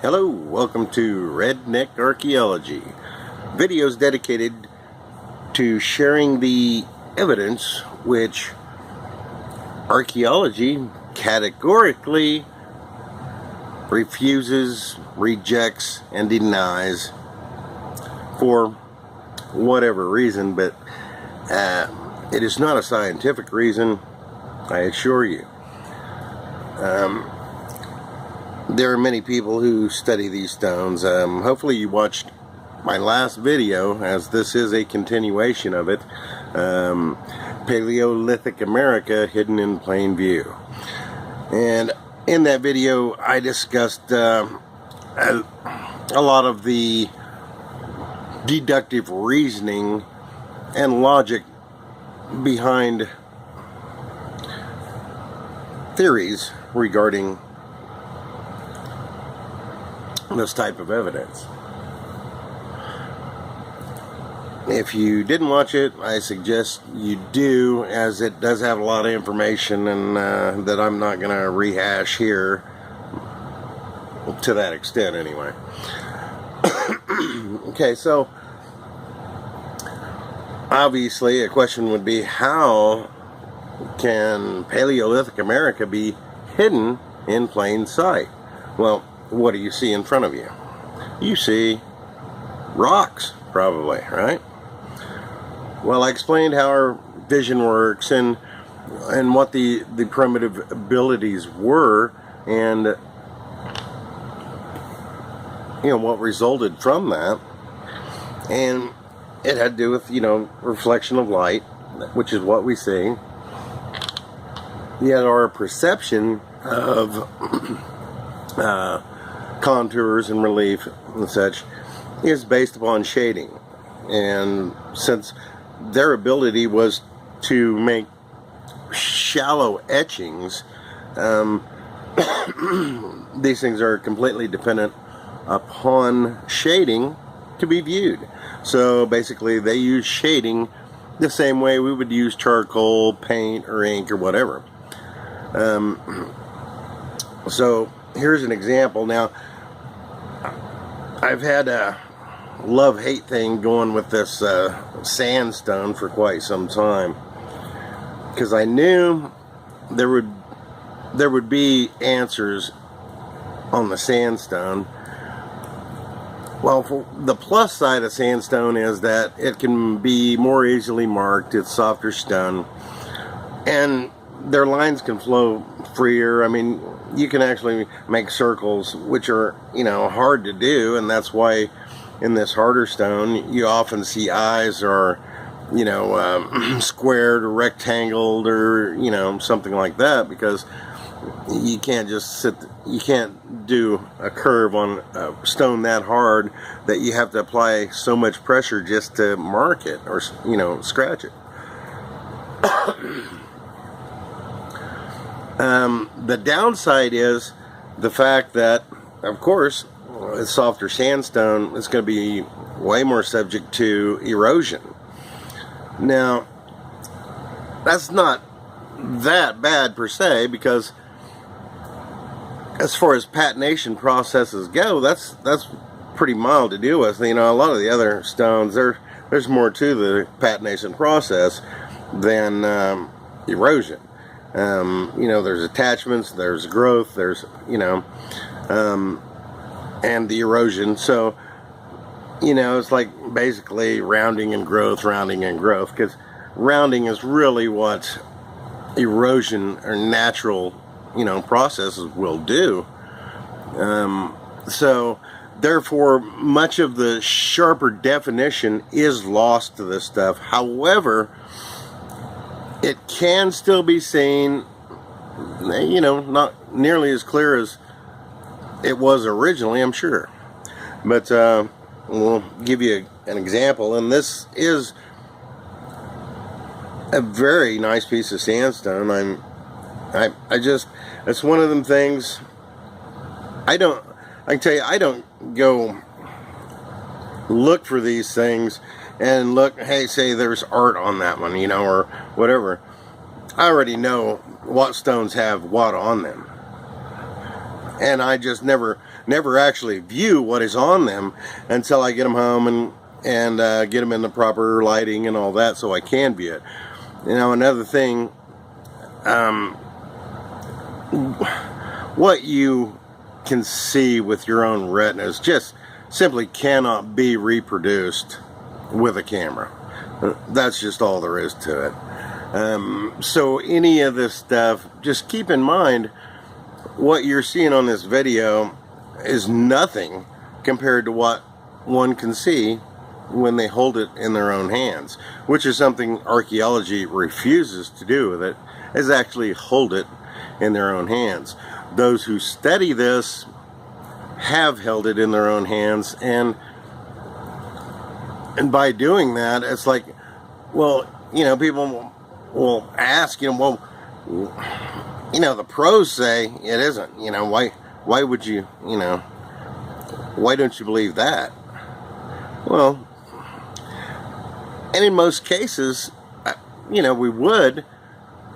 Hello, welcome to Redneck Archaeology. Videos dedicated to sharing the evidence which archaeology categorically refuses, rejects, and denies for whatever reason, but it is not a scientific reason, I assure you. There are many people who study these stones. Hopefully you watched my last video, as this is a continuation of it. Paleolithic America hidden in plain view. And in that video I discussed a lot of the deductive reasoning and logic behind theories regarding this type of evidence. If you didn't watch it, I suggest you do, as it does have a lot of information and that I'm not going to rehash here to that extent anyway. Okay, so obviously a question would be, how can Paleolithic America be hidden in plain sight? Well, what do you see in front of you? You see rocks, probably, right? Well, I explained how our vision works and what the primitive abilities were, and what resulted from that. And it had to do with reflection of light, which is what we see. Yet our perception of contours and relief and such is based upon shading. And since their ability was to make shallow etchings, these things are completely dependent upon shading to be viewed. So basically they use shading the same way we would use charcoal, paint, or ink, or whatever. So here's an example. Now, I've had a love-hate thing going with this sandstone for quite some time, because I knew there would be answers on the sandstone. Well, for the plus side of sandstone is that it can be more easily marked. It's softer stone, and their lines can flow freer. I mean, you can actually make circles, which are hard to do, and that's why in this harder stone you often see eyes are squared or rectangled or something like that, because you can't just you can't do a curve on a stone that hard that you have to apply so much pressure just to mark it or scratch it. The downside is the fact that, of course, a softer sandstone is going to be way more subject to erosion. Now, that's not that bad per se, because as far as patination processes go, that's pretty mild to deal with. A lot of the other stones, there's more to the patination process than erosion. There's attachments, there's growth, there's and the erosion. So it's like basically rounding and growth, because rounding is really what erosion or natural processes will do. So therefore much of the sharper definition is lost to this stuff. However, it can still be seen, not nearly as clear as it was originally, I'm sure. But we'll give you an example, and this is a very nice piece of sandstone. It's one of them things. I can tell you, I don't go look for these things and look, hey, say there's art on that one, or whatever. I already know what stones have what on them. And I just never never actually view what is on them until I get them home and get them in the proper lighting and all that, so I can view it. You know, another thing, what you can see with your own retinas just simply cannot be reproduced with a camera. That's just all there is to it. So any of this stuff, just keep in mind what you're seeing on this video is nothing compared to what one can see when they hold it in their own hands, which is something archaeology refuses to do with it, is actually hold it in their own hands. Those who study this have held it in their own hands, and by doing that, it's like, well, you know, people will ask, you know, well, you know, the pros say it isn't, you know, why would you, you know, why don't you believe that? Well, and in most cases, you know, we would,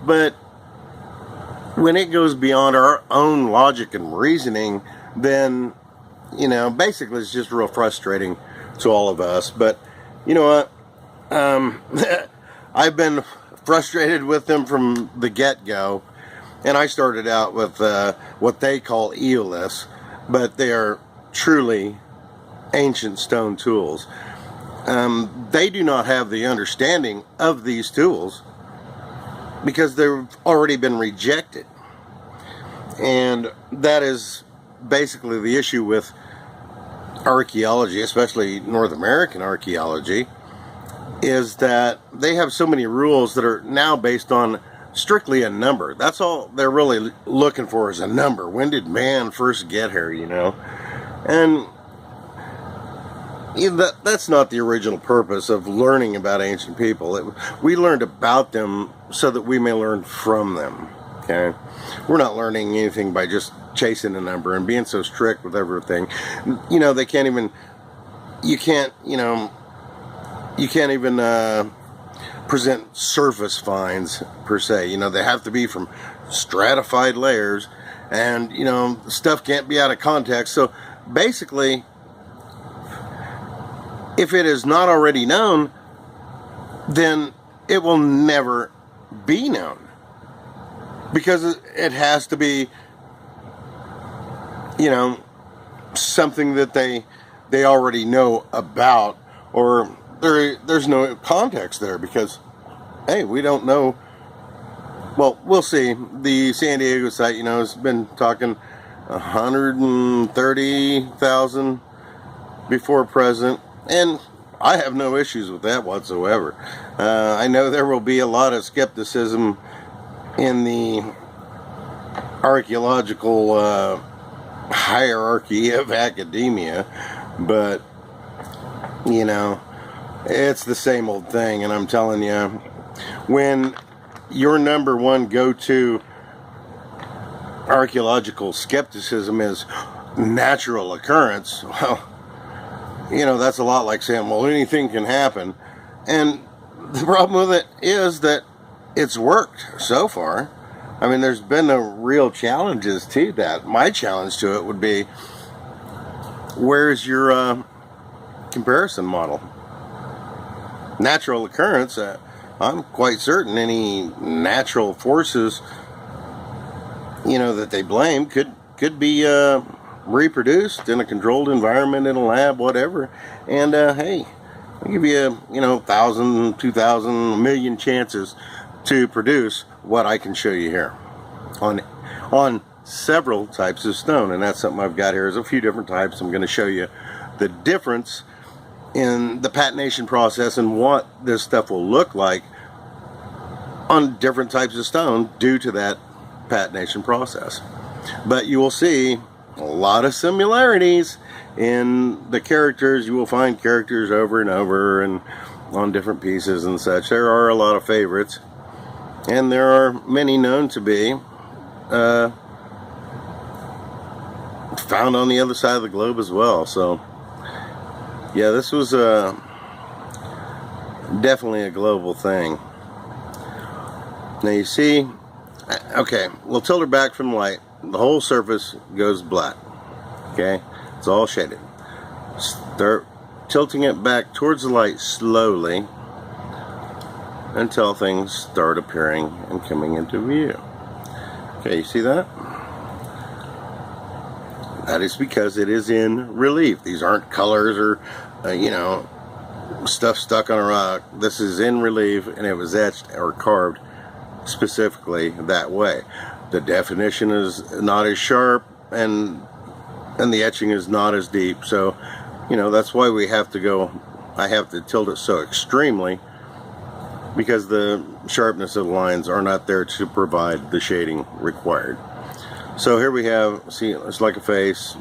but when it goes beyond our own logic and reasoning, then, you know, basically it's just real frustrating to all of us. But you know what, I've been frustrated with them from the get-go, and I started out with what they call eoliths, but they are truly ancient stone tools. They do not have the understanding of these tools because they've already been rejected, and that is basically the issue with archaeology, especially North American archaeology, is that they have so many rules that are now based on strictly a number. That's all they're really looking for, is a number. When did man first get here, you know? And that's not the original purpose of learning about ancient people. We learned about them so that we may learn from them. Okay, we're not learning anything by just chasing a number and being so strict with everything. You know, they can't even, you can't even present surface finds per se. You know, they have to be from stratified layers, and you know, stuff can't be out of context. So basically, if it is not already known, then it will never be known, because it has to be, you know, something that they already know about, or there's no context there, because hey, we don't know. Well, we'll see. The San Diego site, you know, has been talking 130,000 before present, and I have no issues with that whatsoever. I know there will be a lot of skepticism in the archaeological hierarchy of academia, but you know, it's the same old thing. And I'm telling you, when your number one go-to archaeological skepticism is natural occurrence, well, you know, that's a lot like saying, well, anything can happen. And the problem with it is that it's worked so far. I mean, there's been no real challenges to that. My challenge to it would be, where's your comparison model? Natural occurrence, I'm quite certain any natural forces, you know, that they blame could be reproduced in a controlled environment, in a lab, whatever. And hey, I'll give you, you know, 1,000, 2,000, a million chances to produce what I can show you here on several types of stone. And that's something I've got here, is a few different types. I'm going to show you the difference in the patination process and what this stuff will look like on different types of stone due to that patination process. But you will see a lot of similarities in the characters. You will find characters over and over and on different pieces and such. There are a lot of favorites, and there are many known to be found on the other side of the globe as well. So yeah, this was definitely a global thing. Now you see, okay, we'll tilt her back from light. The whole surface goes black. Okay, it's all shaded. Start tilting it back towards the light slowly until things start appearing and coming into view. Okay, you see that? That is because it is in relief. These aren't colors or, you know, stuff stuck on a rock. This is in relief, and it was etched or carved specifically that way. The definition is not as sharp, and the etching is not as deep. So, you know, that's why we have to go, I have to tilt it so extremely, because the sharpness of the lines are not there to provide the shading required. So here we have, see, it's like a face,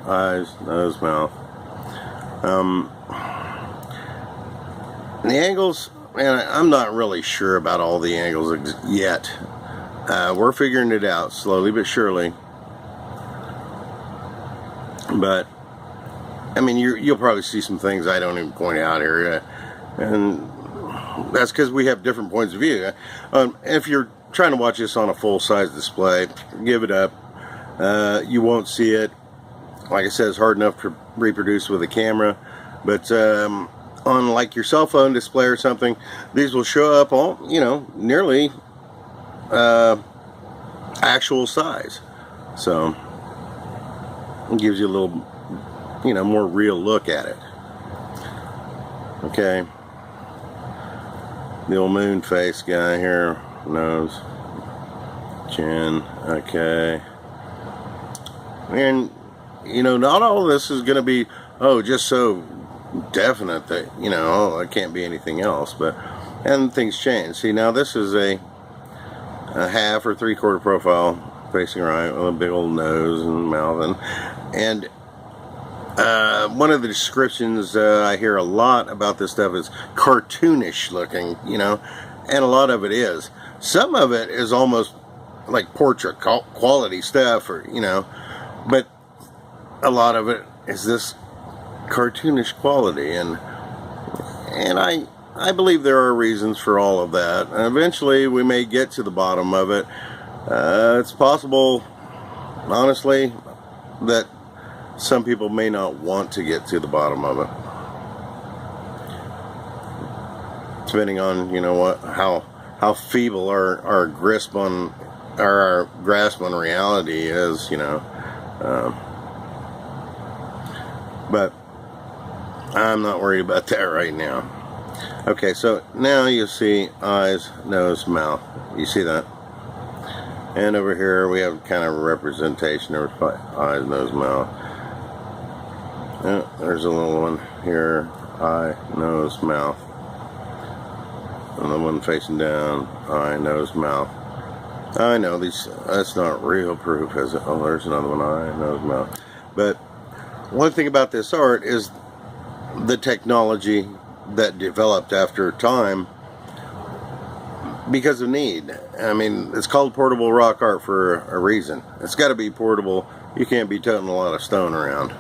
eyes, nose, mouth. The angles, man, I'm not really sure about all the angles yet. We're figuring it out slowly but surely. But, I mean, you'll probably see some things I don't even point out here. And that's because we have different points of view. If you're trying to watch this on a full-size display, give it up. You won't see it. Like I said, it's hard enough to reproduce with a camera. But on like your cell phone display or something, these will show up all, you know, nearly actual size. So it gives you a little, you know, more real look at it. Okay. The old moon face guy here, nose, chin, okay. And, you know, not all of this is going to be, oh, just so definite that, you know, oh, it can't be anything else. But, and things change. See, now this is a half or three-quarter profile facing right with a big old nose and mouth. And one of the descriptions I hear a lot about this stuff is cartoonish looking, you know, and a lot of it is. Some of it is almost like portrait quality stuff, or, you know, but a lot of it is this cartoonish quality, and I believe there are reasons for all of that. And eventually we may get to the bottom of it. It's possible, honestly, that some people may not want to get to the bottom of it, depending on, you know, what, how feeble our grasp on reality is, you know. But I'm not worried about that right now. Okay, so now you see eyes, nose, mouth. You see that? And over here we have kind of a representation of eyes, nose, mouth. There's a little one here, eye, nose, mouth. And the one facing down, eye, nose, mouth. I know that's not real proof, is it? Oh, there's another one, eye, nose, mouth. But one thing about this art is the technology that developed after time because of need. I mean, it's called portable rock art for a reason. It's got to be portable. You can't be toting a lot of stone around.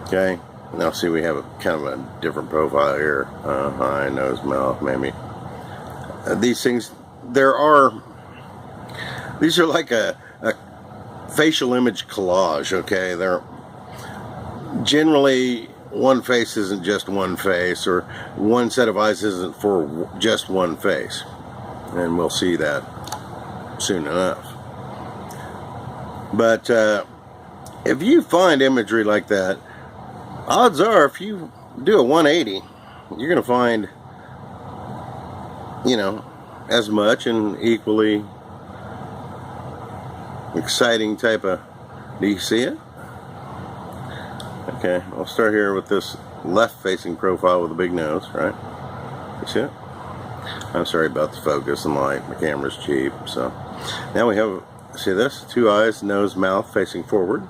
Okay, now see, we have kind of a different profile here. Eye, nose, mouth, maybe. These things, these are like a facial image collage, okay? They're generally, one face isn't just one face, or one set of eyes isn't for just one face. And we'll see that soon enough. But if you find imagery like that, odds are if you do a 180, you're going to find, you know, as much and equally exciting type of, do you see it? Okay, I'll start here with this left-facing profile with a big nose, right? You see it? I'm sorry about the focus and light. My camera's cheap. So now we have, see this? Two eyes, nose, mouth facing forward.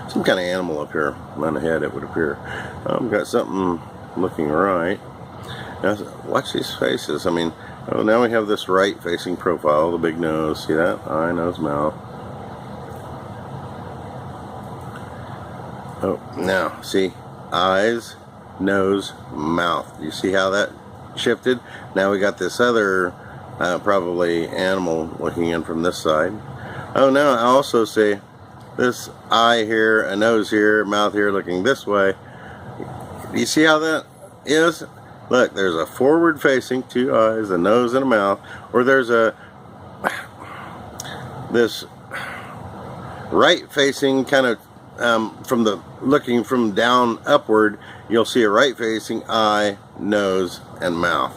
Some kind of animal up here on the head, it would appear. Got something looking right. Now, watch these faces. I mean, now we have this right-facing profile, the big nose. See that? Eye, nose, mouth. Oh, now, see, eyes, nose, mouth. You see how that shifted? Now we got this other, probably animal looking in from this side. Oh, now I also see this eye here, a nose here, mouth here looking this way. Do you see how that is? Look, there's a forward facing, two eyes, a nose and a mouth, or there's this right facing kind of from the looking from down upward, you'll see a right facing eye, nose, and mouth.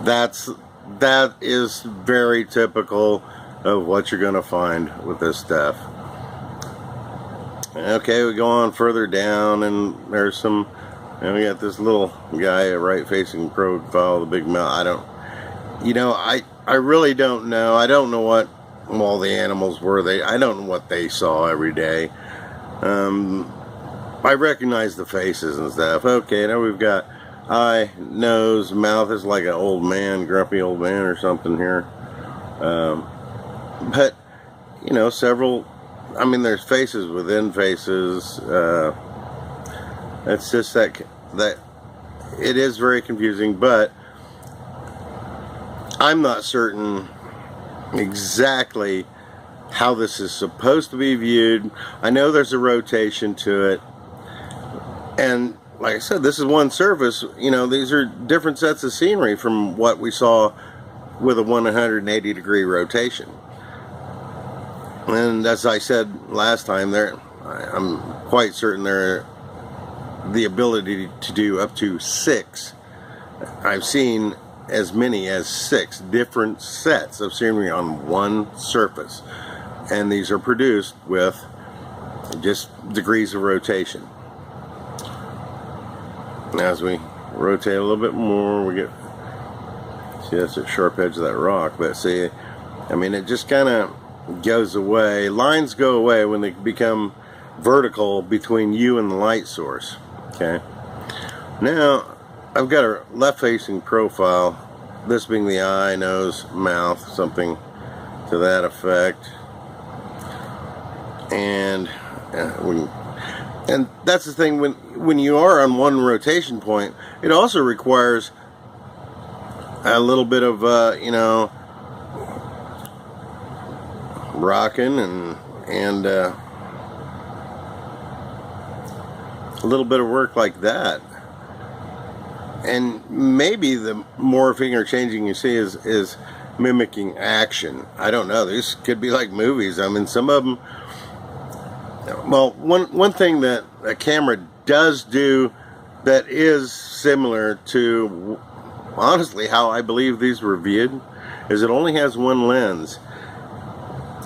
That is very typical of what you're going to find with this stuff. Okay, we go on further down, and there's some, and we got this little guy, a right facing profile, the big mouth. I really don't know. I don't know what all the animals were. I don't know what they saw every day. I recognize the faces and stuff. Okay, now we've got eye, nose, mouth is like an old man, grumpy old man or something here. But, several, there's faces within faces. It's just that it is very confusing, but I'm not certain exactly how this is supposed to be viewed. I know there's a rotation to it, and like I said, this is one surface. These are different sets of scenery from what we saw with a 180 degree rotation. And as I said last time, I'm quite certain there the ability to do up to 6. I've seen as many as 6 different sets of scenery on one surface, and these are produced with just degrees of rotation. As we rotate a little bit more, we get, see, that's the sharp edge of that rock, but see, it just kind of goes away. Lines go away when they become vertical between you and the light source. Okay, now I've got a left facing profile, this being the eye, nose, mouth, something to that effect, and that's the thing, when you are on one rotation point, it also requires a little bit of rocking and a little bit of work like that. And maybe the morphing or changing you see is mimicking action. I don't know. These could be like movies. Some of them. Well, one thing that a camera does do that is similar to, honestly, how I believe these were viewed, is it only has one lens.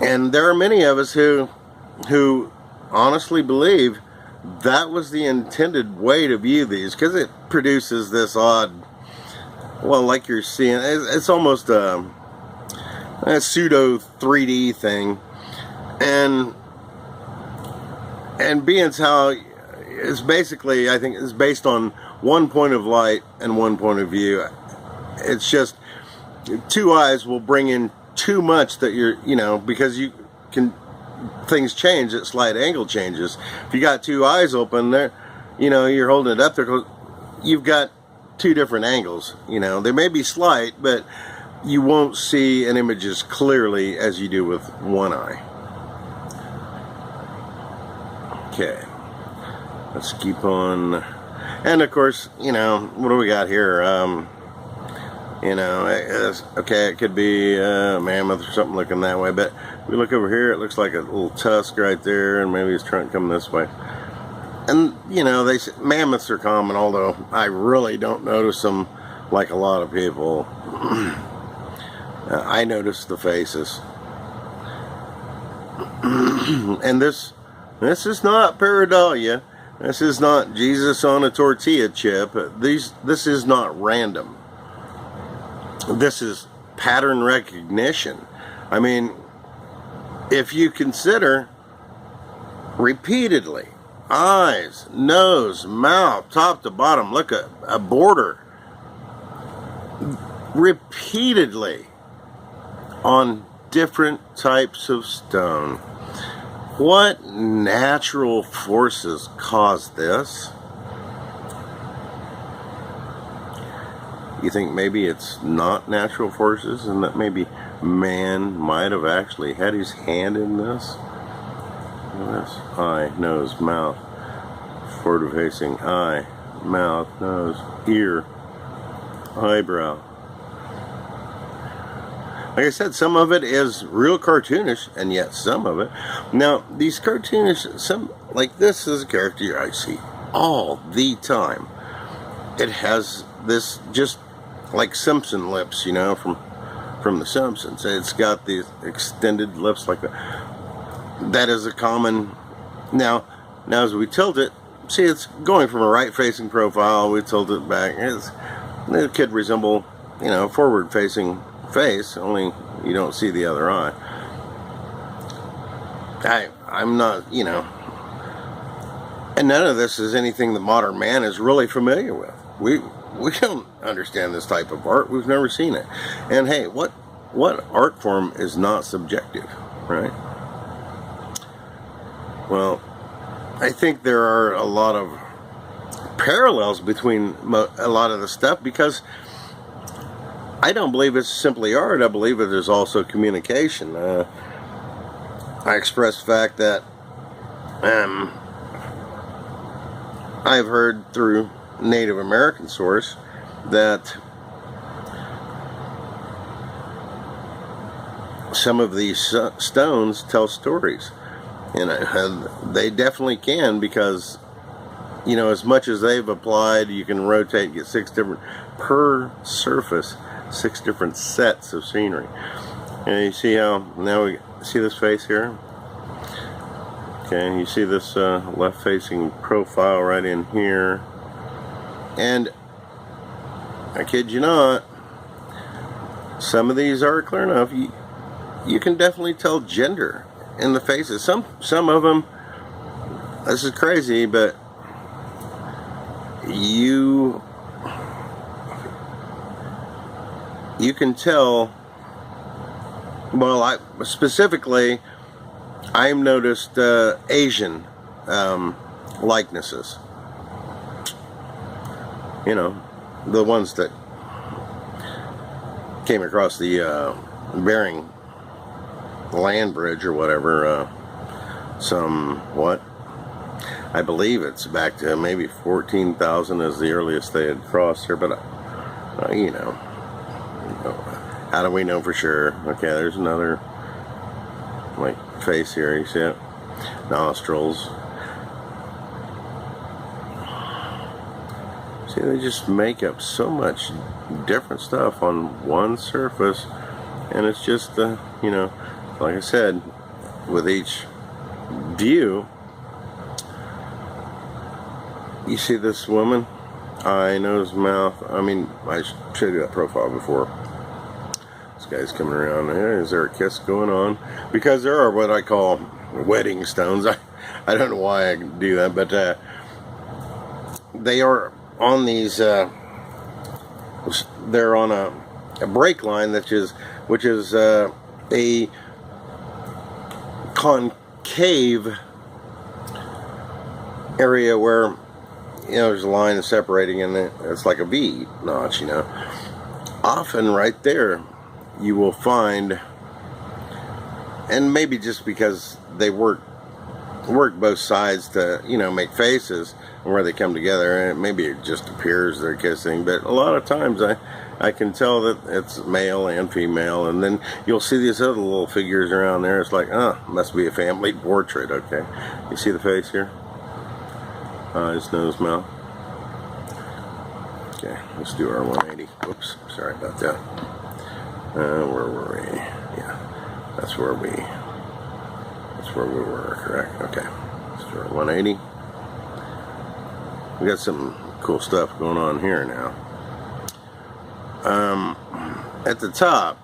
And there are many of us who honestly believe that was the intended way to view these, because it produces this odd, well, like you're seeing, it's almost a pseudo 3D thing, and being how it's basically, I think it's based on one point of light and one point of view. It's just two eyes will bring in too much that because you can, things change at slight angle changes. If you got two eyes open there, you're holding it up there, you've got two different angles. They may be slight, but you won't see an image as clearly as you do with one eye. Okay, let's keep on. And of course, what do we got here? Okay, it could be a mammoth or something looking that way, but we look over here, it looks like a little tusk right there, and maybe his trunk coming this way. And they say mammoths are common, although I really don't notice them like a lot of people. I notice the faces. And this is not pareidolia. This is not Jesus on a tortilla chip. This is not random. This is pattern recognition. If you consider repeatedly, eyes, nose, mouth, top to bottom, look at a border, repeatedly on different types of stone. What natural forces caused this? You think maybe it's not natural forces, and that maybe man might have actually had his hand in this? this? Eye, nose, mouth. Forward facing eye, mouth, nose, ear, eyebrow. Like I said, some of it is real cartoonish, and yet some of it. Now, these cartoonish, some like this is a character I see all the time. It has this just like Simpson lips, you know, from the Simpsons. It's got these extended lips like that. That is a common. Now as we tilt it, see, it's going from a right-facing profile. We tilt it back. It could resemble, you know, a forward-facing face, only you don't see the other eye. I'm not, you know, and none of this is anything the modern man is really familiar with. We don't understand this type of art. We've never seen it. And hey, what art form is not subjective, right? Well, I think there are a lot of parallels between a lot of the stuff, because I don't believe it's simply art. I believe it is also communication. I express the fact that I've heard through Native American source that some of these stones tell stories, and they definitely can, because, you know, as much as they've applied, you can rotate, get 6 different per surface, 6 different sets of scenery. And you see how now we see this face here. Okay, you see this left-facing profile right in here, and I kid you not, some of these are clear enough. You can definitely tell gender in the faces. Some of them, this is crazy, but you can tell. Well, I've noticed Asian likenesses. You know, the ones that came across the Bering land bridge or whatever. I believe it's back to maybe 14,000 as the earliest they had crossed here, but you know, how do we know for sure? Okay, there's another like face here. You see it? Nostrils. See, they just make up so much different stuff on one surface, and it's just you know, like I said, with each view, you see this woman, eye, nose, mouth. I mean, I showed you that profile before. This guy's coming around there. Is there a kiss going on? Because there are what I call wedding stones. I don't know why I do that, but they are on these. They're on a break line which is a concave area where, you know, there's a line separating, and it's like a V notch, you know. Often right there you will find, and maybe just because they work both sides to, you know, make faces, and where they come together, and maybe it just appears they're kissing, but a lot of times I can tell that it's male and female. And then you'll see these other little figures around there. It's like, must be a family portrait. Okay, you see the face here? Eyes, nose, mouth. Okay, let's do our 180. Whoops, sorry about that. Where were we? Yeah, that's where we were, correct? Okay, let's do our 180. We got some cool stuff going on here now. At the top,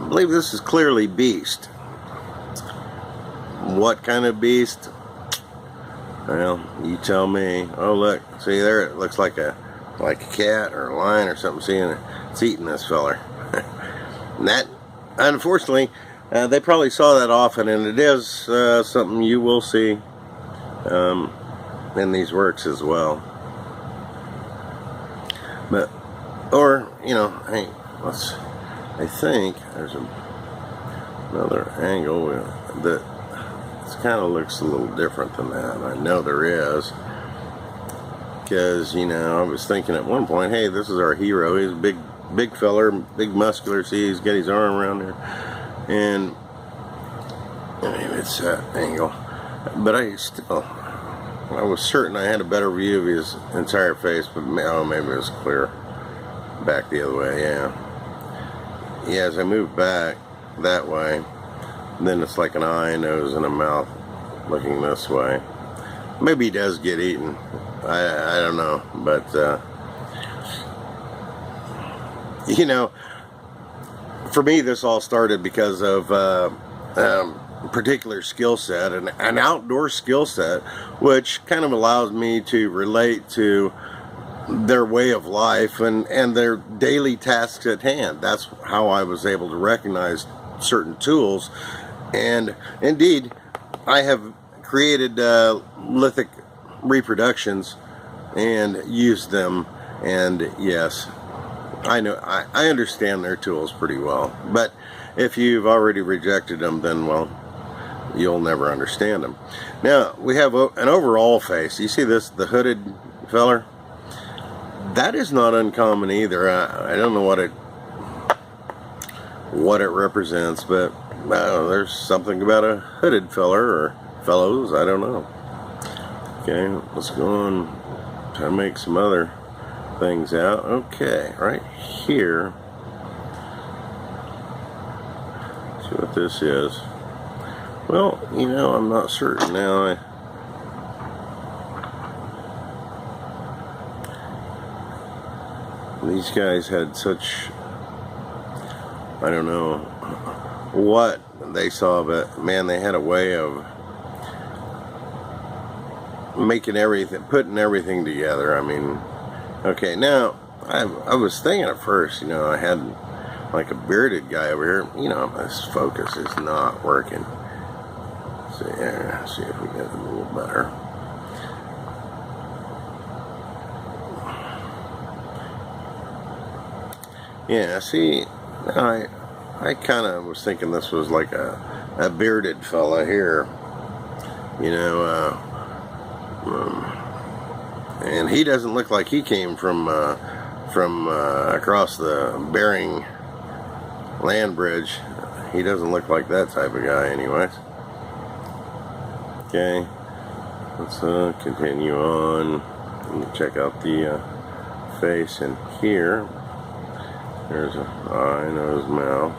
I believe this is clearly beast. What kind of beast? Well, you tell me. Oh, look, see there, it looks like a cat or a lion or something. Seeing it's eating this feller. And that, unfortunately, they probably saw that often, and it is something you will see in these works as well. But, or, you know, hey, I think there's another angle. that it kind of looks a little different than that. I know there is, because, you know, I was thinking at one point, hey, this is our hero. He's a big feller, big muscular. See, he's got his arm around there, and maybe it's that angle, but I was certain I had a better view of his entire face, but maybe it was clear back the other way. Yeah, as I move back that way, then it's like an eye, nose, and a mouth looking this way. Maybe he does get eaten. I don't know, but you know, for me, this all started because of particular skill set, an outdoor skill set, which kind of allows me to relate to their way of life and their daily tasks at hand. That's how I was able to recognize certain tools, and indeed I have created lithic reproductions and used them, and yes, I know I understand their tools pretty well, but if you've already rejected them, then well, you'll never understand them. Now we have an overall face. You see this, the hooded feller? That is not uncommon either. I don't know what it represents, but there's something about a hooded feller or fellows, I don't know. Okay, let's go on, try to make some other things out. Okay, right here, see what this is. Well, you know, I'm not certain now. These guys had such, I don't know what they saw, but man, they had a way of making everything, putting everything together. I mean, okay, now I was thinking at first, you know, I had like a bearded guy over here. You know, this focus is not working. So yeah, see if we get a little better. Yeah, see, I kind of was thinking this was like a bearded fella here, you know, and he doesn't look like he came from across the Bering land bridge. He doesn't look like that type of guy anyways. Okay, let's continue on and check out the face in here. There's an eye, nose, mouth.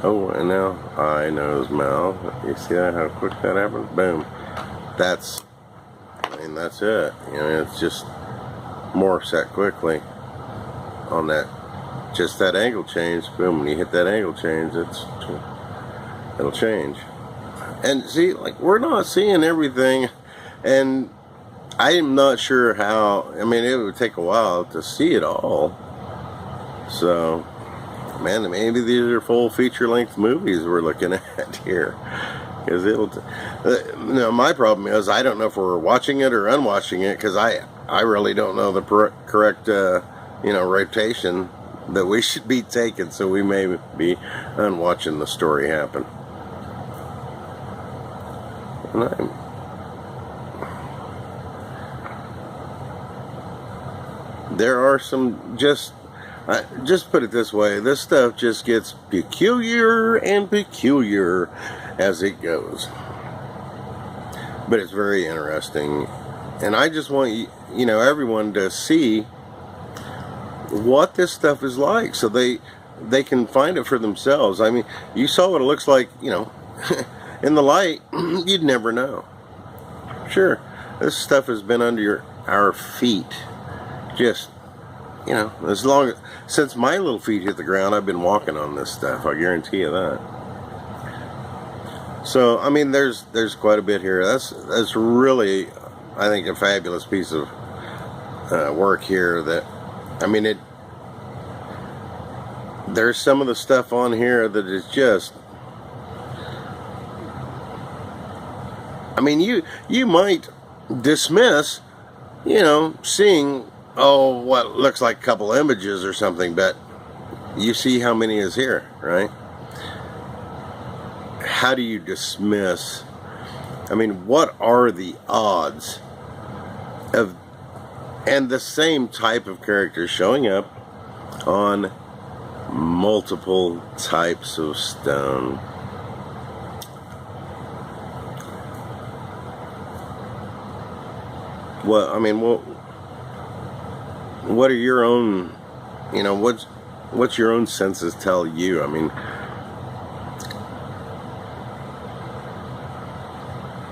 Oh, and now eye, nose, mouth. You see that, how quick that happens? Boom. That's it. You know, it's just morphs that quickly on that, just that angle change. Boom, when you hit that angle change, it'll change. And see, like, we're not seeing everything, and I'm not sure how. I mean, it would take a while to see it all. So, man, maybe these are full feature-length movies we're looking at here, because it'll. You know, my problem is I don't know if we're watching it or unwatching it, because I really don't know the correct you know, rotation that we should be taking. So we may be unwatching the story happen. And there are some just put it this way, this stuff just gets peculiar and peculiar as it goes. But it's very interesting. And I just want you know, everyone to see what this stuff is like, so they can find it for themselves. I mean, you saw what it looks like, you know, in the light. You'd never know. Sure, this stuff has been under our feet, just, you know, since my little feet hit the ground, I've been walking on this stuff. I guarantee you that. So, I mean, there's quite a bit here. That's really, I think, a fabulous piece of work here. That, I mean, there's some of the stuff on here that is just, I mean, you might dismiss, you know, seeing, oh, what looks like a couple images or something, but you see how many is here, right? how do you dismiss, I mean, what are the odds of, and the same type of character showing up on multiple types of stone? Well, I mean, what are your own, you know, what's your own senses tell you? I mean,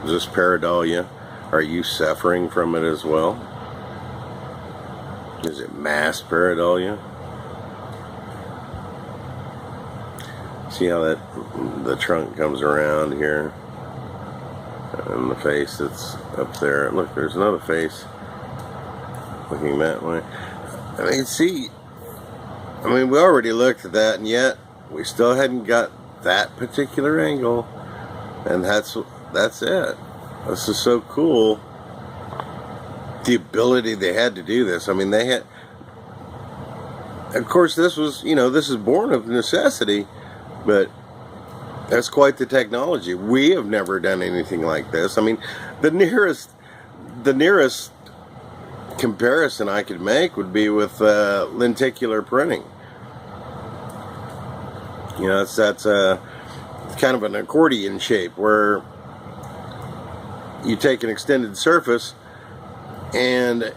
is this pareidolia? Are you suffering from it as well? Is it mass pareidolia? See how the trunk comes around here, and the face that's up there. Look, there's another face looking that way. I mean, see, I mean, we already looked at that, and yet we still hadn't got that particular angle, and that's it. This is so cool. The ability they had to do this. I mean, they had, of course, this was, you know, this is born of necessity, but that's quite the technology. We have never done anything like this. I mean, the nearest comparison I could make would be with lenticular printing. You know, that's kind of an accordion shape where you take an extended surface and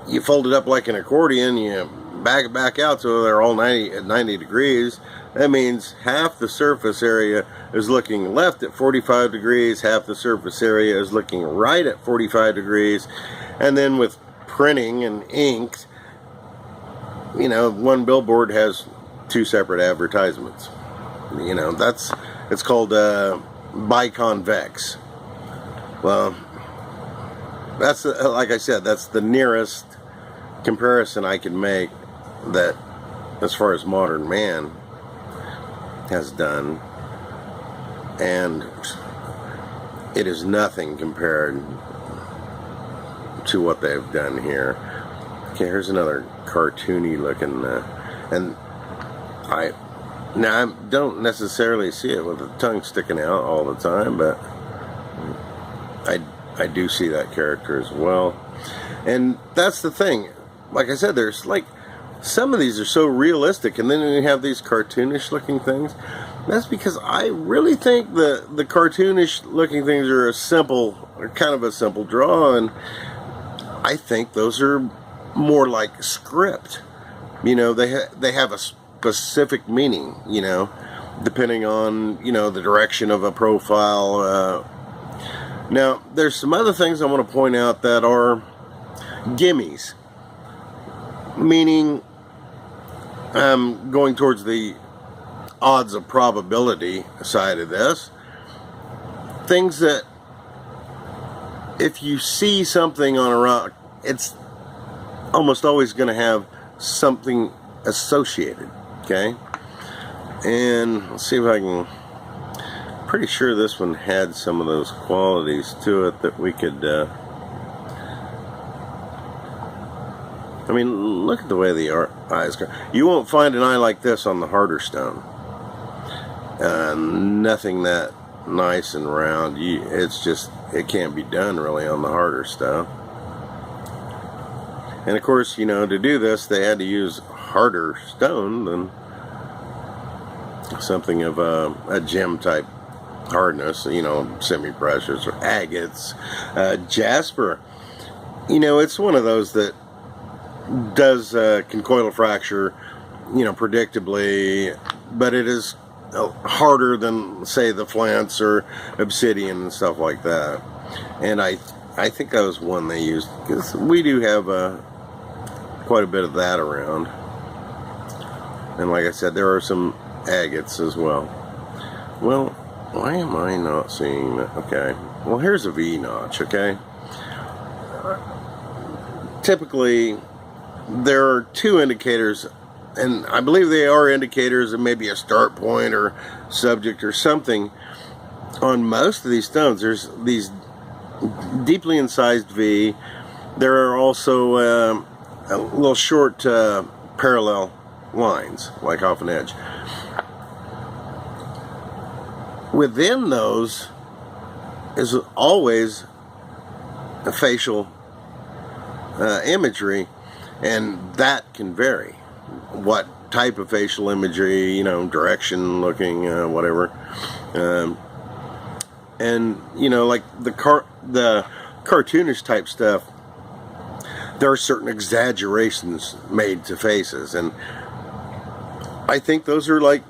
you fold it up like an accordion, you back it back out so they're all 90 degrees. That means half the surface area is looking left at 45 degrees, half the surface area is looking right at 45 degrees. And then with printing and ink, you know, one billboard has two separate advertisements. You know, it's called biconvex. Well, that's, like I said, that's the nearest comparison I can make that, as far as modern man has done, and it is nothing compared to what they've done here. Okay, here's another cartoony looking, and I don't necessarily see it with the tongue sticking out all the time, but I do see that character as well. And that's the thing. Like I said, there's like, some of these are so realistic, and then you have these cartoonish looking things. That's because I really think the cartoonish looking things are kind of a simple draw, and I think those are more like script. You know, they have a specific meaning, you know, depending on, you know, the direction of a profile. Now, there's some other things I want to point out that are gimmies, meaning going towards the odds of probability side of this. Things that, if you see something on a rock, it's almost always going to have something associated, okay? And let's see if I can, pretty sure this one had some of those qualities to it that we could, I mean, look at the way the eyes go. You won't find an eye like this on the harder stone. Nothing that nice and round. It's just, it can't be done really on the harder stuff. And of course, you know, to do this, they had to use harder stone than something of a gem type hardness, you know, semi-precious or agates. Jasper, you know, it's one of those that does conchoidal fracture, you know, predictably, but it is harder than, say, the flants or obsidian and stuff like that. And I think that was one they used, because we do have quite a bit of that around. And like I said, there are some agates as well. Well, why am I not seeing that? Okay, well, here's a V notch, okay? Typically, there are two indicators, and I believe they are indicators of maybe a start point or subject or something. On most of these stones, there's these deeply incised V. There are also little short parallel lines, like off an edge. within those is always a facial imagery, and that can vary. What type of facial imagery, you know, direction looking, whatever. And, you know, like the cartoonish type stuff, there are certain exaggerations made to faces, and I think those are like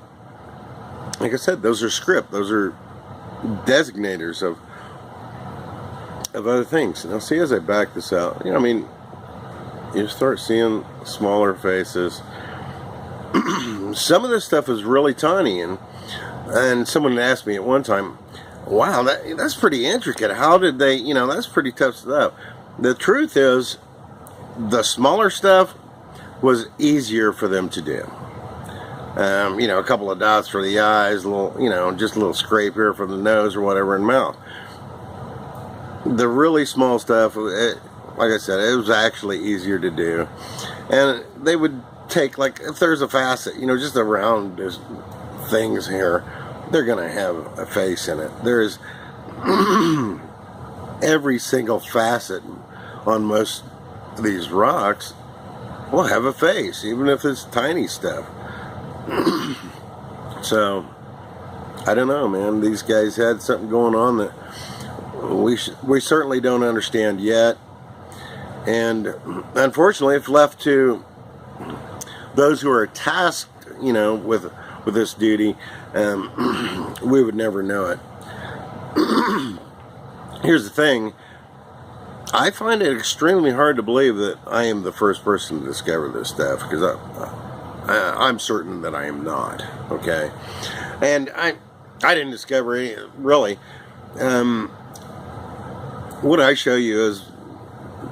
I said, those are script, those are designators of other things. Now see, as I back this out, you know, I mean, you start seeing smaller faces. Some of this stuff is really tiny, and someone asked me at one time, wow, that's pretty intricate. How did they, you know, that's pretty tough stuff. The truth is, the smaller stuff was easier for them to do. You know, a couple of dots for the eyes, a little, you know, just a little scrape here for the nose or whatever, and mouth. The really small stuff, like I said, it was actually easier to do. And they would take, like, if there's a facet, you know, just around these things here, they're going to have a face in it. There's every single facet on most of these rocks will have a face, even if it's tiny stuff. So, I don't know, man. These guys had something going on that we certainly don't understand yet. And unfortunately, if left to those who are tasked, you know, with this duty, we would never know it. Here's the thing. I find it extremely hard to believe that I am the first person to discover this stuff, because I'm certain that I am not, okay? And I didn't discover any, really. What I show you is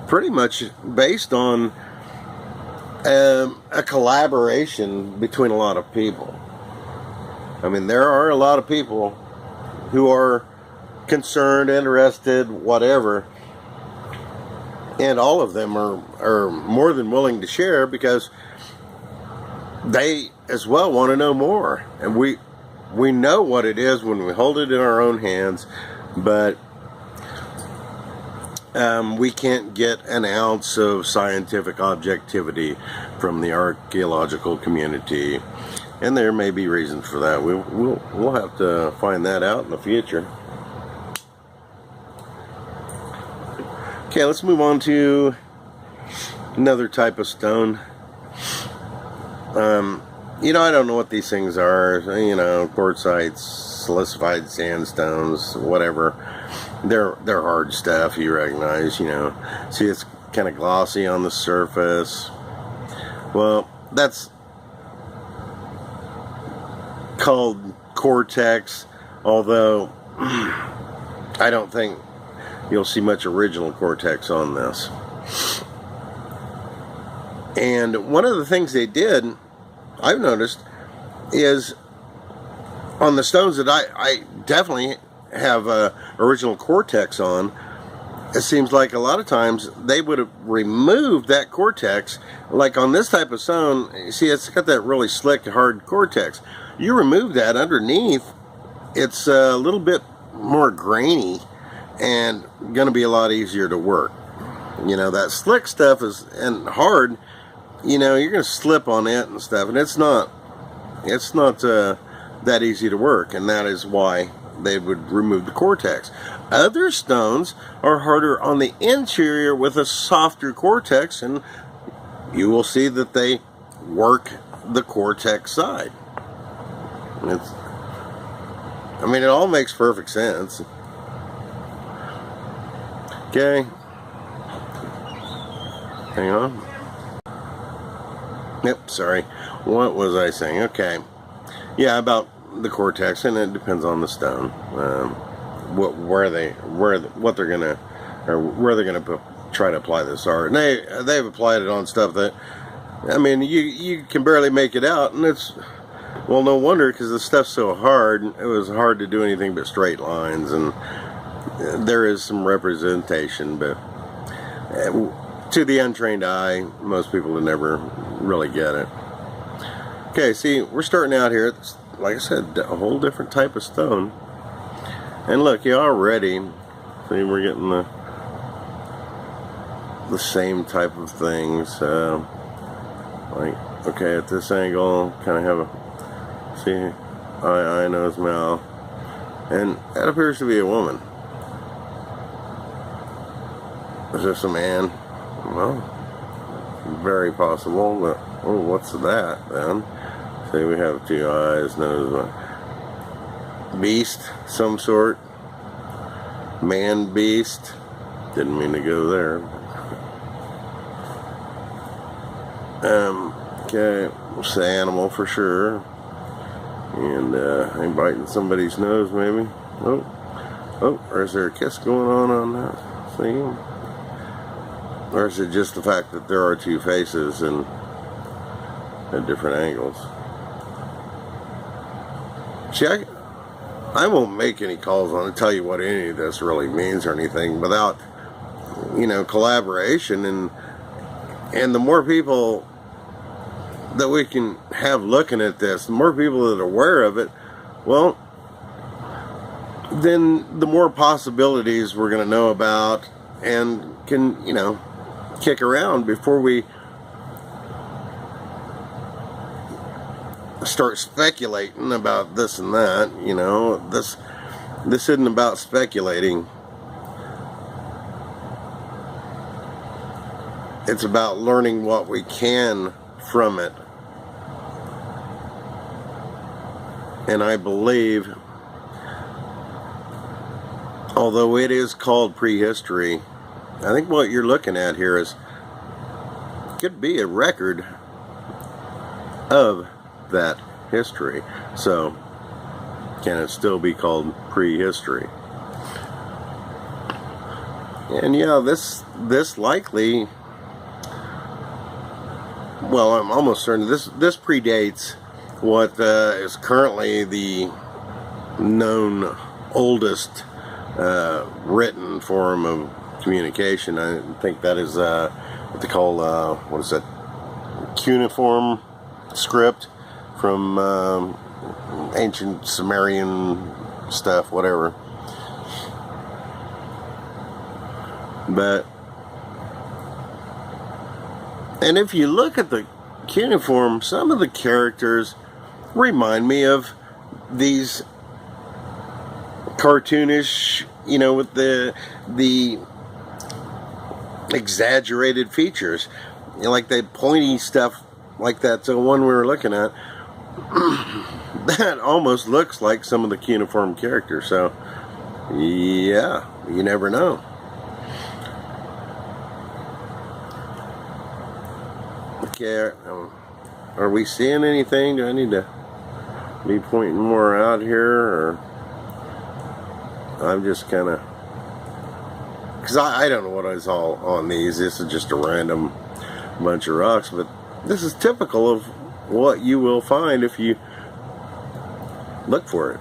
pretty much based on a collaboration between a lot of people. I mean, there are a lot of people who are concerned, interested, whatever, and all of them are more than willing to share, because they as well want to know more. And we know what it is when we hold it in our own hands, but we can't get an ounce of scientific objectivity from the archaeological community, and there may be reasons for that. We'll have to find that out in the future. Okay, let's move on to another type of stone. You know, I don't know what these things are. You know, quartzites, silicified sandstones, whatever. They're hard stuff, you recognize, you know. See, it's kind of glossy on the surface. Well, that's called cortex, although I don't think you'll see much original cortex on this. And one of the things they did, I've noticed, is on the stones that I definitely have original cortex on, it seems like a lot of times they would have removed that cortex. Like on this type of stone, you see, it's got that really slick, hard cortex. You remove that underneath, it's a little bit more grainy and going to be a lot easier to work. You know, that slick stuff is, and hard, you know, you're going to slip on it and stuff, and it's not that easy to work, and that is why they would remove the cortex. Other stones are harder on the interior with a softer cortex, and you will see that they work the cortex side. I mean, it all makes perfect sense. Okay. Hang on. Yep, sorry. What was I saying? Okay. Yeah, about the cortex, and it depends on the stone. Where they're gonna try to apply this art. And they've applied it on stuff that, I mean, you can barely make it out, and it's, well, no wonder, because the stuff's so hard. It was hard to do anything but straight lines, and there is some representation, but to the untrained eye, most people would never really get it. Okay, see, we're starting out here. It's, like I said, a whole different type of stone. And look, you already see we're getting the same type of things. Like, okay, at this angle, kind of have a, see, eye, nose, mouth, and that appears to be a woman. Is this a man? Well, very possible, but, oh, what's that then? See, we have 2 eyes, nose, beast, some sort. Man beast. Didn't mean to go there. Okay, it's an animal for sure. And I'm biting somebody's nose, maybe. Oh, or is there a kiss going on that? See? Or is it just the fact that there are 2 faces and at different angles? See, I won't make any calls on it, tell you what any of this really means or anything without, you know, collaboration, and the more people that we can have looking at this, the more people that are aware of it, well, then the more possibilities we're going to know about and can, you know, kick around before we start speculating about this and that. You know, this isn't about speculating. It's about learning what we can from it. And I believe, although it is called prehistory, I think what you're looking at here could be a record of that history. So, can it still be called prehistory? And yeah, this likely, well, I'm almost certain this predates what is currently the known oldest written form of communication. I think that is what they call, what is that, cuneiform script from ancient Sumerian stuff, whatever. But, and if you look at the cuneiform, some of the characters remind me of these cartoonish, you know, with the exaggerated features, you know, like the pointy stuff like that. So one we were looking at, that almost looks like some of the cuneiform characters. So yeah, you never know. Okay, are we seeing anything? Do I need to be pointing more out here, or I'm just kind of, because I don't know what is all on these. This is just a random bunch of rocks, but this is typical of what you will find if you look for it.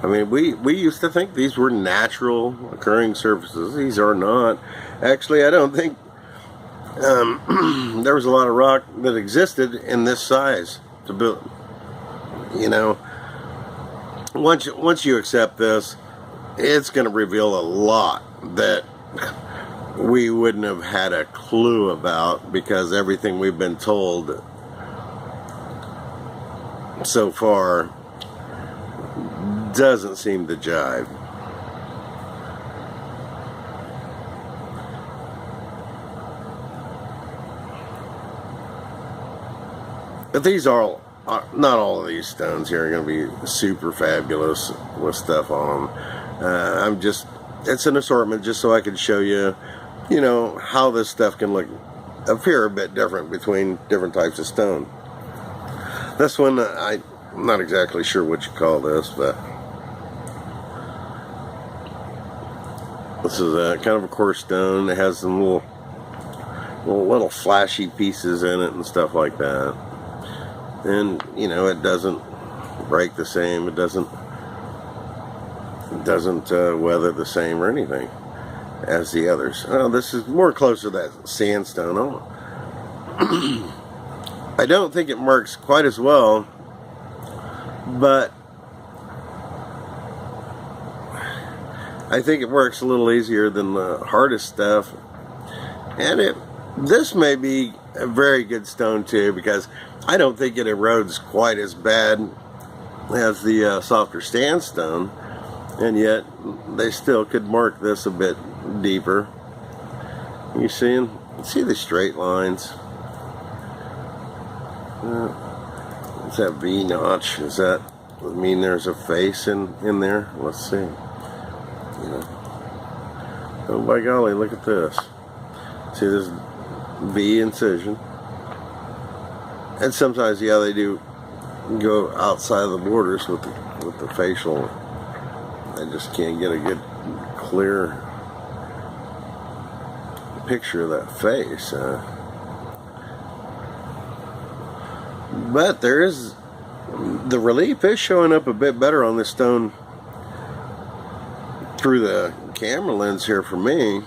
I mean, we used to think these were natural occurring surfaces. These are not. Actually, I don't think there was a lot of rock that existed in this size to build. You know, once you accept this, it's going to reveal a lot that we wouldn't have had a clue about, because everything we've been told so far doesn't seem to jive. But these are not all of these stones here are going to be super fabulous with stuff on them. It's an assortment just so I can show you, you know, how this stuff can appear a bit different between different types of stone. This one, I'm not exactly sure what you call this, but this is kind of a coarse stone. It has some little flashy pieces in it and stuff like that. And, you know, it doesn't break the same. It doesn't weather the same or anything as the others. Oh, this is more close to that sandstone. Oh. I don't think it marks quite as well, but I think it works a little easier than the hardest stuff. And this may be a very good stone too, because I don't think it erodes quite as bad as the softer sandstone, and yet they still could mark this a bit deeper. You see the straight lines? Is that V notch? Does that mean there's a face in there? Let's see. Oh by golly, look at this. See this V incision. And sometimes, yeah, they do go outside of the borders with the facial. I just can't get a good, clear picture of that face. But the relief is showing up a bit better on this stone through the camera lens here for me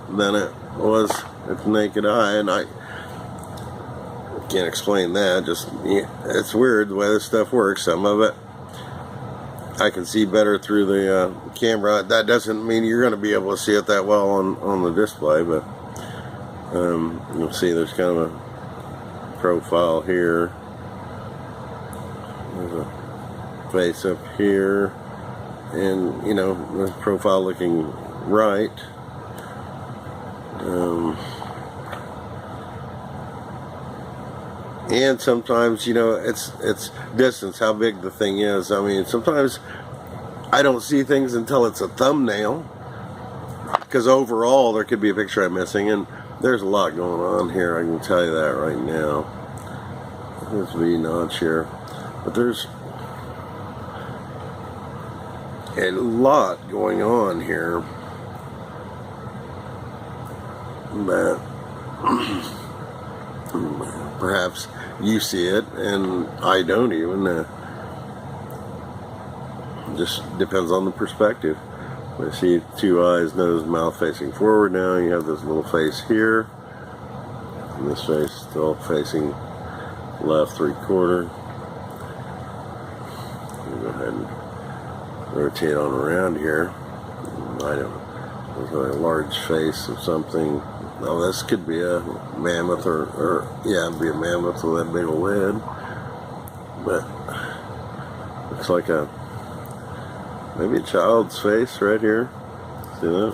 than it was at the naked eye, and I can't explain that. Just, it's weird the way this stuff works. Some of it I can see better through the camera. That doesn't mean you're going to be able to see it that well on the display, but you'll see there's kind of a profile here. There's a face up here, and the profile looking right. And sometimes, it's distance, how big the thing is. I mean, sometimes I don't see things until it's a thumbnail, because overall there could be a picture I'm missing, and there's a lot going on here, I can tell you that right now. There's V notch here, but there's a lot going on here that perhaps you see it and I don't even. Just depends on the perspective. I see two eyes, nose, mouth facing forward now. You have this little face here, and this face still facing left 3/4. Go ahead and rotate on around here. I don't know. There's a large face of something. Oh, this could be a mammoth, or yeah, it'd be a mammoth with that big old head. But looks like maybe a child's face right here. See that?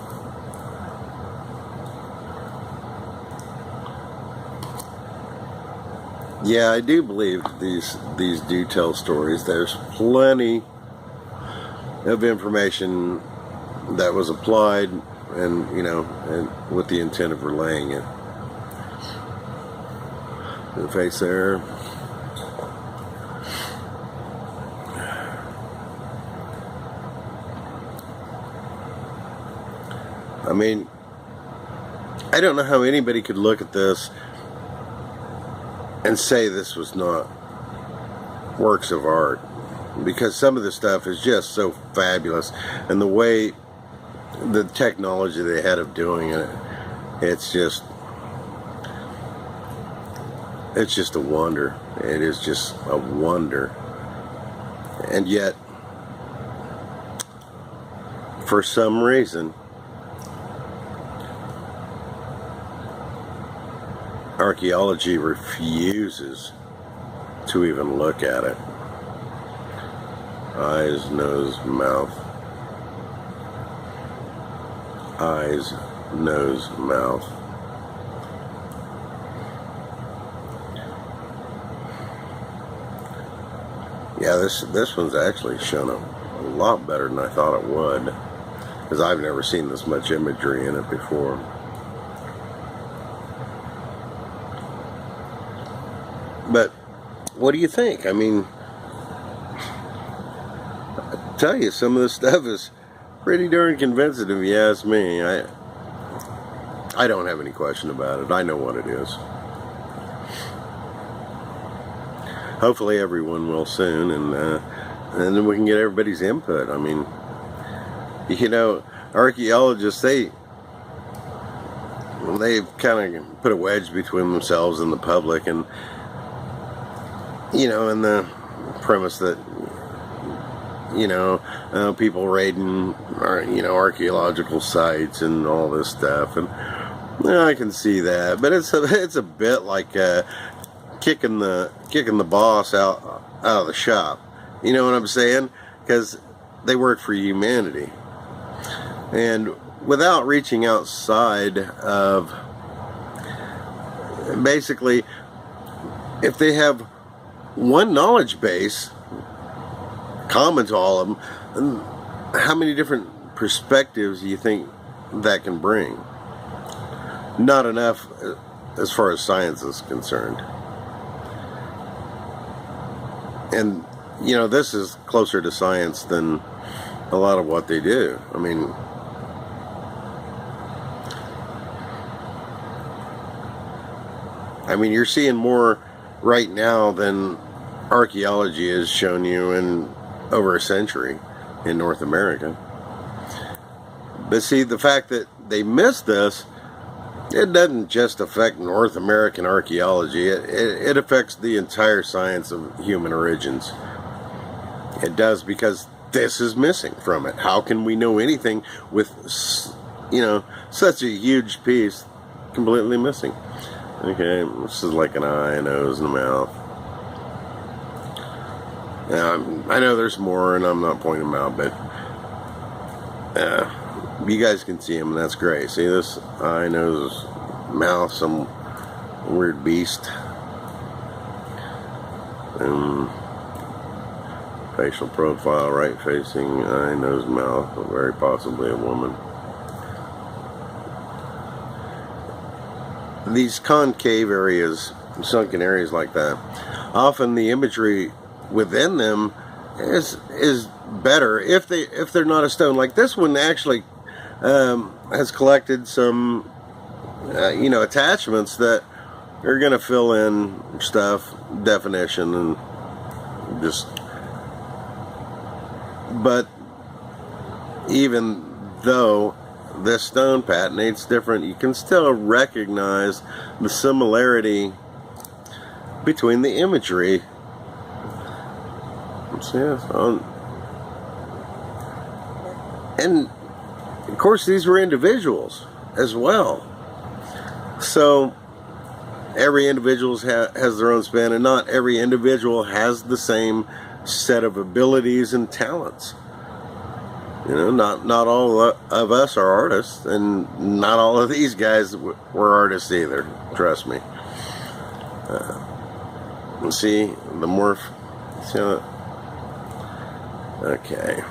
Yeah, I do believe these do tell stories. There's plenty of information that was applied, and and with the intent of relaying it. The face there. I mean, I don't know how anybody could look at this and say this was not works of art, because some of the stuff is just so fabulous, and the way the technology they had of doing it, it's just a wonder. It is just a wonder. And yet, for some reason, archaeology refuses to even look at it. Eyes, nose, mouth. Eyes, nose, mouth. Yeah, this one's actually shown up a lot better than I thought it would, because I've never seen this much imagery in it before. But what do you think? I mean, I tell you, some of this stuff is pretty darn convincing if you ask me. I don't have any question about it. I know what it is. Hopefully everyone will soon, and then we can get everybody's input. I mean, archaeologists, they've kind of put a wedge between themselves and the public, and in the premise that people raiding, archaeological sites and all this stuff, and I can see that. But it's a bit like kicking the boss out of the shop. You know what I'm saying? Because they work for humanity, and without reaching outside of, basically, if they have one knowledge base common to all of them, how many different perspectives do you think that can bring? Not enough as far as science is concerned. And this is closer to science than a lot of what they do. I mean, you're seeing more right now than archaeology has shown you in over a century in North America. But see, the fact that they missed this, it doesn't just affect North American archaeology. It affects the entire science of human origins. It does, because this is missing from it. How can we know anything with, such a huge piece completely missing? Okay, this is like an eye, a nose, and a mouth. I know there's more, and I'm not pointing them out, but you guys can see them, and that's great. See this eye, nose, mouth, some weird beast. Facial profile, right facing, eye, nose, mouth, very possibly a woman. These concave areas, sunken areas like that, often the imagery within them is better if they're not a stone. Like this one actually has collected some attachments that are going to fill in stuff, definition, and just. But even though this stone patinate's different, you can still recognize the similarity between the imagery. And of course, these were individuals as well. So every individual has their own spin, and not every individual has the same set of abilities and talents. Not all of us are artists, and not all of these guys were artists either. Trust me. See the morph. See how okay.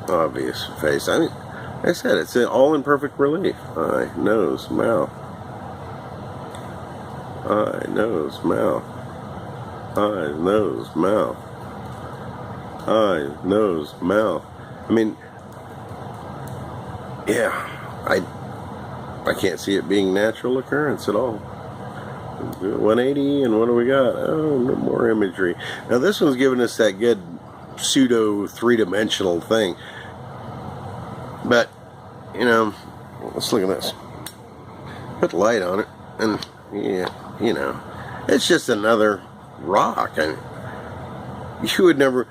Obvious face. I mean, like I said, it's all in perfect relief. Eye, nose, mouth. Eye, nose, mouth. Eye, nose, mouth. Eye, nose, mouth. I mean, yeah, I can't see it being natural occurrence at all. 180, and what do we got? Oh, no more imagery. Now this one's giving us that good pseudo three-dimensional thing. But, let's look at this. Put light on it, and yeah, it's just another rock. I mean, you would never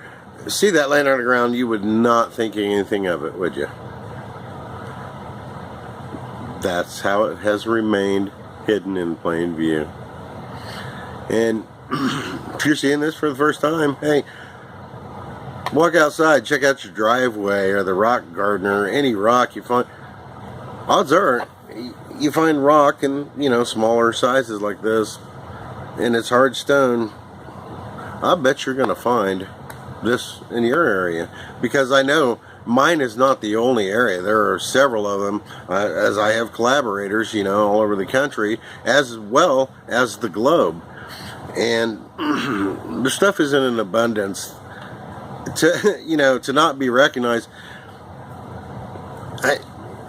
see that laying on the ground. You would not think anything of it, would you? That's how it has remained hidden in plain view. And if you're seeing this for the first time, hey, walk outside, check out your driveway or the rock garden or any rock you find. Odds are you find rock in smaller sizes like this, and it's hard stone. I bet you're gonna find this in your area, because I know mine is not the only area. There are several of them, as I have collaborators, all over the country, as well as the globe. And the stuff is in an abundance to not be recognized.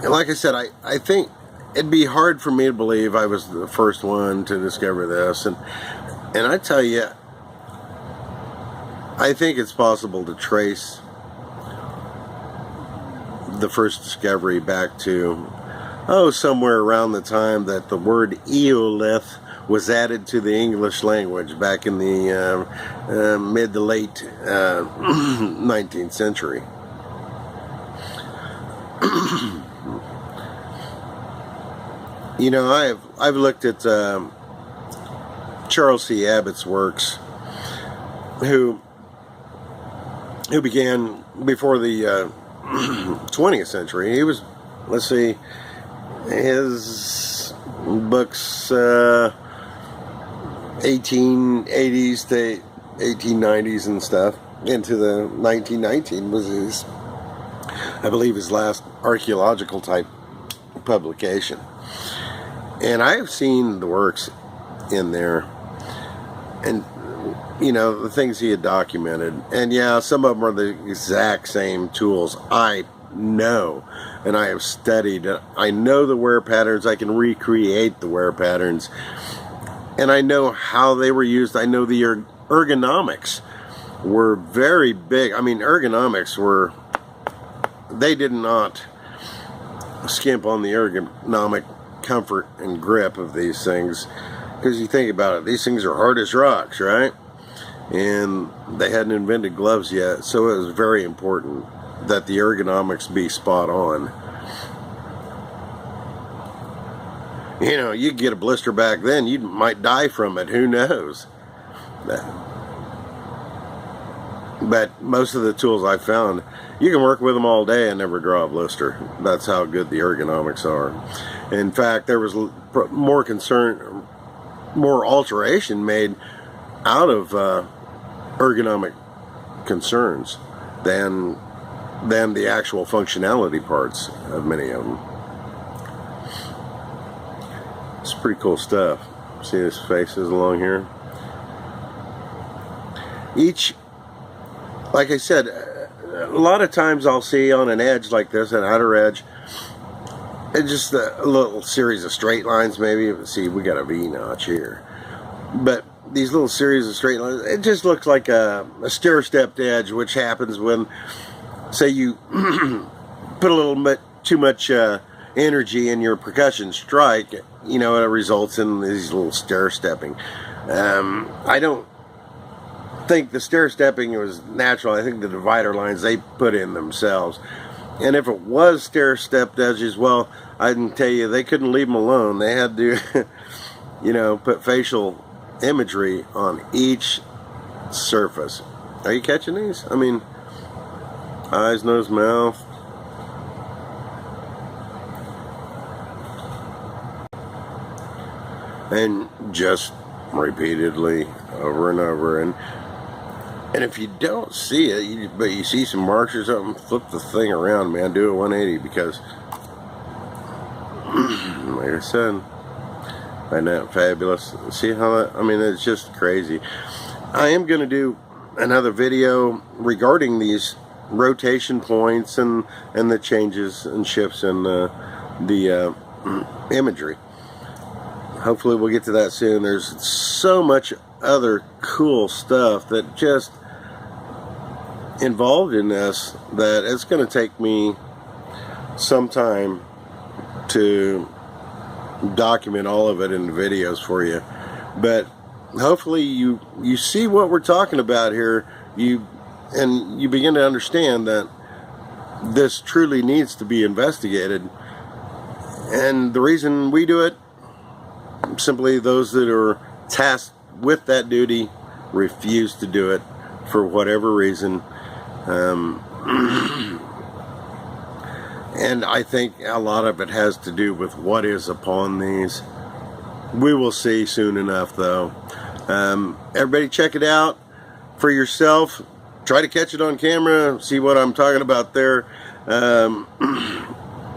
Like I said, I think it'd be hard for me to believe I was the first one to discover this, and I tell you, I think it's possible to trace the first discovery back to somewhere around the time that the word Eolith was added to the English language back in the mid to late 19th century. You know, I've looked at Charles C. Abbott's works, who began before the 20th century. He was, let's see, his books 1880s to 1890s and stuff into the 1919 was his, I believe, his last archaeological type publication. And I've seen the works in there, and you know, the things he had documented, and yeah, some of them are the exact same tools. I know, and I have studied, I know the wear patterns, I can recreate the wear patterns, and I know how they were used. I know the ergonomics were very big. I mean, ergonomics were, they did not skimp on the ergonomic comfort and grip of these things, because you think about it, these things are hard as rocks, right? And they hadn't invented gloves yet, so it was very important that the ergonomics be spot on. You know, you get a blister back then, you might die from it, who knows? But most of the tools I found, you can work with them all day and never draw a blister. That's how good the ergonomics are. In fact, there was more concern, more alteration made out of ergonomic concerns than the actual functionality parts of many of them. It's pretty cool stuff. See his faces along here? Each, like I said, a lot of times I'll see on an edge like this, an outer edge, it's just a little series of straight lines maybe. See, we got a V-notch here. But these little series of straight lines, it just looks like a stair-stepped edge, which happens when, say, you put a little bit too much energy in your percussion strike. You know, it results in these little stair-stepping. I don't think the stair-stepping was natural. I think the divider lines they put in themselves. And if it was stair-stepped edges, well, I can tell you they couldn't leave them alone. They had to, you know, put facial imagery on each surface. Are you catching these? I mean, eyes, nose, mouth. And just repeatedly over and over. And if you don't see it, but you see some marks or something, flip the thing around, man. Do a 180, because, like I said, find that fabulous. See how that, I mean, it's just crazy. I am going to do another video regarding these rotation points and the changes and shifts in the imagery. Hopefully we'll get to that soon. There's so much other cool stuff that just involved in this that it's going to take me some time to document all of it in the videos for you. But hopefully you see what we're talking about here, and you begin to understand that this truly needs to be investigated. And the reason we do it, simply those that are tasked with that duty refuse to do it for whatever reason. And I think a lot of it has to do with what is upon these. We will see soon enough, though. Everybody check it out for yourself. Try to catch it on camera, see what I'm talking about there.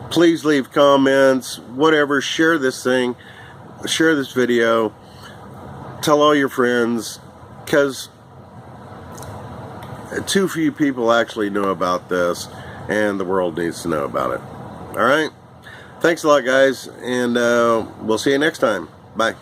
Please leave comments, whatever. Share this thing, share this video, tell all your friends, because too few people actually know about this, and the world needs to know about it. Alright? Thanks a lot, guys, and we'll see you next time. Bye.